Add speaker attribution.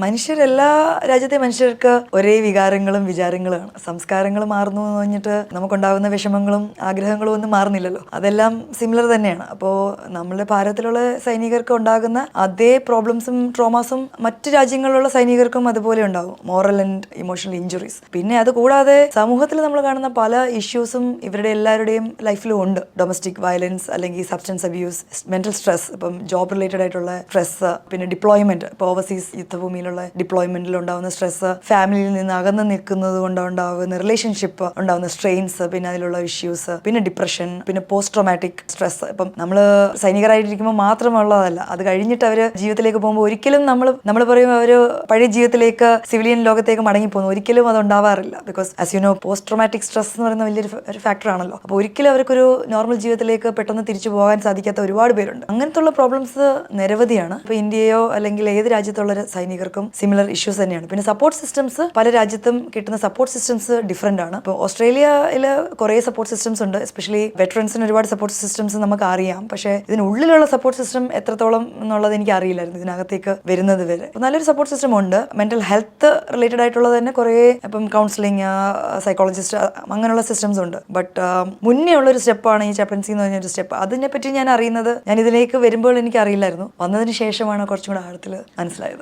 Speaker 1: മനുഷ്യരെല്ലാ രാജ്യത്തെ മനുഷ്യർക്ക് ഒരേ വികാരങ്ങളും വിചാരങ്ങളുമാണ്. സംസ്കാരങ്ങൾ മാറുന്നു എന്ന് പറഞ്ഞിട്ട് നമുക്കുണ്ടാകുന്ന വിഷമങ്ങളും ആഗ്രഹങ്ങളും ഒന്നും മാറുന്നില്ലല്ലോ. അതെല്ലാം സിമിലർ തന്നെയാണ്. അപ്പോൾ നമ്മുടെ ഭാരതത്തിലുള്ള സൈനികർക്ക് ഉണ്ടാകുന്ന അതേ പ്രോബ്ലംസും ട്രോമാസും മറ്റു രാജ്യങ്ങളിലുള്ള സൈനികർക്കും അതുപോലെ ഉണ്ടാകും. Moral and emotional injuries. പിന്നെ അത് കൂടാതെ സമൂഹത്തിൽ നമ്മൾ കാണുന്ന പല ഇഷ്യൂസും ഇവരുടെ എല്ലാവരുടെയും ലൈഫിലും ഉണ്ട്. ഡൊമസ്റ്റിക് വയലൻസ്, അല്ലെങ്കിൽ സബ്സ്റ്റൻസ് അബ്യൂസ്, മെന്റൽ സ്ട്രെസ്, ഇപ്പം ജോബ് റിലേറ്റഡ് ആയിട്ടുള്ള സ്ട്രെസ്, പിന്നെ ഡിപ്ലോയ്മെന്റ്, ഇപ്പോൾ ഓവർസീസ് യുദ്ധഭൂമിയിലുള്ള ഡിപ്ലോയ്മെന്റിൽ ഉണ്ടാകുന്ന സ്ട്രെസ്, ഫാമിലിയിൽ നിന്ന് അകന്ന് നിൽക്കുന്നത് കൊണ്ട് ഉണ്ടാകുന്ന റിലേഷൻഷിപ്പ് ഉണ്ടാകുന്ന സ്ട്രെയിൻസ്, പിന്നെ അതിലുള്ള ഇഷ്യൂസ്, പിന്നെ ഡിപ്രഷൻ, പിന്നെ പോസ്റ്റ് ട്രോമാറ്റിക് സ്ട്രെസ്. ഇപ്പം നമ്മൾ സൈനികരായിട്ടിരിക്കുമ്പോൾ മാത്രമുള്ളതല്ല, അത് കഴിഞ്ഞിട്ട് അവർ ജീവിതത്തിലേക്ക് പോകുമ്പോൾ ഒരിക്കലും നമ്മൾ പറയും അവർ പഴയ ജീവിതത്തിലേക്ക് സിവിലിയൻ ലോകത്തേക്ക് മടങ്ങിപ്പോകുന്നു. ഒരിക്കലും അത് ഉണ്ടാവാറില്ല. Because as you know, post traumatic stress എന്ന് പറയുന്ന വലിയൊരു ഫാക്ടർ ആണല്ലോ. അപ്പോൾ ഒരിക്കലും അവർക്കൊരു നോർമൽ ജീവിതത്തിലേക്ക് പെട്ടെന്ന് തിരിച്ചു പോകാൻ സാധിക്കാത്ത ഒരുപാട് പേരുണ്ട്. അങ്ങനത്തുള്ള പ്രോബ്ലംസ് നിരവധിയാണ്. ഇപ്പോൾ ഇന്ത്യയോ അല്ലെങ്കിൽ ഏത് രാജ്യത്തുള്ള സൈനികർക്കും സിമിലർ ഇഷ്യൂസ് തന്നെയാണ്. പിന്നെ സപ്പോർട്ട് സിസ്റ്റംസ്, പല രാജ്യത്തും കിട്ടുന്ന സപ്പോർട്ട് സിസ്റ്റംസ് ഡിഫറെന്റ് ആണ്. ഇപ്പോൾ ഓസ്ട്രേലിയയിൽ കുറേ സപ്പോർട്ട് സിസ്റ്റംസ് ഉണ്ട്. എസ്പെഷ്യലി വെറ്ററൻസിന് ഒരുപാട് സപ്പോർട്ട് സിസ്റ്റംസ് നമുക്ക് അറിയാം. പക്ഷേ ഇതിനുള്ളിലുള്ള സപ്പോർട്ട് സിസ്റ്റം എത്രത്തോളം എന്നുള്ളത് എനിക്ക് അറിയില്ലായിരുന്നു ഇതിനകത്തേക്ക് വരുന്നത് വരെ. നല്ലൊരു സപ്പോർട്ട് സിസ്റ്റം ഉണ്ട്. മെന്റൽ ഹെൽത്ത് റിലേറ്റഡ് ആയിട്ടുള്ളത് തന്നെ കുറേ, ഇപ്പം കൗൺസിലിംഗ്, സൈക്കോളജിസ്റ്റ്, അങ്ങനെയുള്ള സിസ്റ്റംസ് ഉണ്ട്. ബട്ട് മുന്നേ ഉള്ളൊരു സ്റ്റെപ്പാണ് ഈ ചാപ്ലൻസി എന്ന് പറഞ്ഞൊരു സ്റ്റെപ്പ്. അതിനെപ്പറ്റി ഞാൻ അറിയുന്നത്, ഞാൻ ഇതിലേക്ക് വരുമ്പോൾ എനിക്ക് അറിയില്ലായിരുന്നു. വന്നതിന് ശേഷമാണ് കുറച്ചും കൂടെ ആഴത്തിൽ മനസ്സിലായത്.